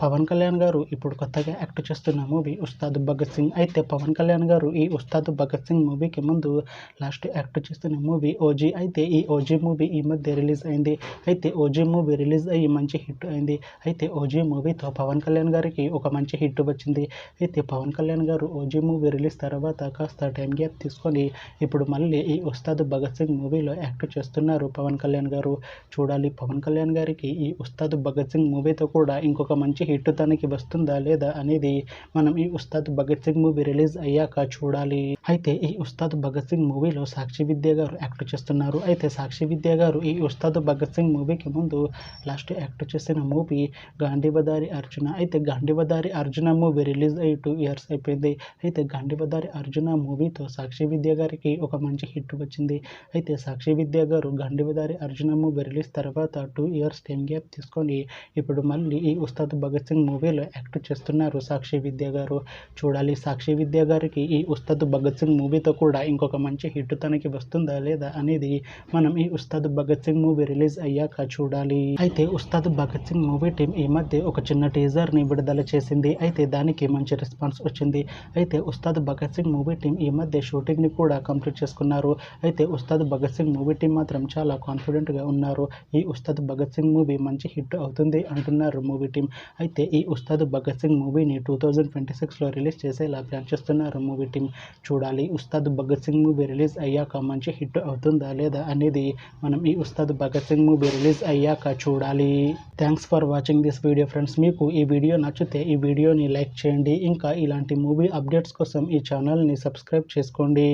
పవన్ కళ్యాణ్ గారు ఇప్పుడు కొత్తగా యాక్ట్ చేస్తున్న మూవీ ఉస్తాద్ భగత్ సింగ్. అయితే పవన్ కళ్యాణ్ గారు ఈ ఉస్తాద్ భగత్ సింగ్ మూవీకి ముందు లాస్ట్ యాక్ట్ చేస్తున్న మూవీ ఓజీ. అయితే ఈ ఓజీ మూవీ ఈ మధ్య రిలీజ్ అయింది. అయితే ఓజీ మూవీ రిలీజ్ అయ్యి మంచి హిట్ అయింది. అయితే ఓజీ మూవీతో పవన్ కళ్యాణ్ గారికి ఒక మంచి హిట్ వచ్చింది. అయితే పవన్ కళ్యాణ్ గారు ఓజీ మూవీ రిలీజ్ తర్వాత కాస్త టైం గ్యాప్ తీసుకొని ఇప్పుడు మళ్ళీ ఈ ఉస్తాద్ భగత్ సింగ్ మూవీలో యాక్ట్ చేస్తున్నారు పవన్ కళ్యాణ్ గారు. చూడాలి పవన్ కళ్యాణ్ గారికి ఈ ఉస్తాద్ భగత్ సింగ్ మూవీతో కూడా ఇంకొక మంచి హిట్ తనకి వస్తుందా లేదా అనేది మనం ఈ ఉస్తాద్ భగత్ సింగ్ మూవీ రిలీజ్ అయ్యాక చూడాలి. అయితే ఈ ఉస్తాద్ భగత్ సింగ్ మూవీలో సాక్షి విద్య గారు యాక్ట్ చేస్తున్నారు. అయితే సాక్షి విద్య గారు ఈ ఉస్తాద్ భగత్ సింగ్ మూవీకి ముందు లాస్ట్ యాక్ట్ చేసిన మూవీ గాంధీవదారి అర్జున. అయితే గాంధీవదారి అర్జున మూవీ రిలీజ్ అయ్యి 2 years అయిపోయింది. అయితే గాంధీవదారి అర్జున మూవీతో సాక్షి విద్య గారికి ఒక మంచి హిట్ వచ్చింది. అయితే సాక్షి విద్య గారు గాంధీవదారి అర్జున మూవీ రిలీజ్ తర్వాత 2 years టైం గ్యాప్ తీసుకొని ఇప్పుడు మళ్ళీ ఈ ఉస్తాద్ భగత్ సింగ్ మూవీలో యాక్ట్ చేస్తున్నారు సాక్షి విద్య గారు. చూడాలి సాక్షి విద్య గారికి ఈ ఉస్తాద్ భగత్ సింగ్ మూవీతో కూడా ఇంకొక మంచి హిట్ తనకి వస్తుందా లేదా అనేది మనం ఈ ఉస్తాద్ భగత్ సింగ్ మూవీ రిలీజ్ అయ్యాక చూడాలి. అయితే ఉస్తాద్ భగత్ సింగ్ మూవీ టీం ఈ మధ్య ఒక చిన్న టీజర్ ని విడుదల చేసింది. అయితే దానికి మంచి రెస్పాన్స్ వచ్చింది. అయితే ఉస్తాద్ భగత్ సింగ్ మూవీ టీం ఈ మధ్య షూటింగ్ ని కూడా కంప్లీట్ చేసుకున్నారు. అయితే ఉస్తాద్ భగత్ సింగ్ మూవీ టీం మాత్రం చాలా కాన్ఫిడెంట్ గా ఉన్నారు. ఈ ఉస్తాద్ భగత్ సింగ్ మూవీ మంచి హిట్ అవుతుంది అంటున్నారు మూవీ టీం. అయితే ఈ ఉస్తాద్ భగత్ సింగ్ మూవీని 2026లో రిలీజ్ చేసేలా ప్లాన్ చేస్తున్నారు మూవీ టీం. చూడాలి ఉస్తాద్ భగత్ సింగ్ మూవీ రిలీజ్ అయ్యాక మంచి హిట్ అవుతుందా లేదా అనేది మనం ఈ ఉస్తాద్ భగత్ సింగ్ మూవీ రిలీజ్ అయ్యాక చూడాలి. Thanks for watching this video friends. మీకు ఈ వీడియో నచ్చితే ఈ వీడియోని లైక్ చేయండి. ఇంకా ఇలాంటి మూవీ అప్డేట్స్ కోసం ఈ ఛానల్ని సబ్స్క్రైబ్ చేసుకోండి.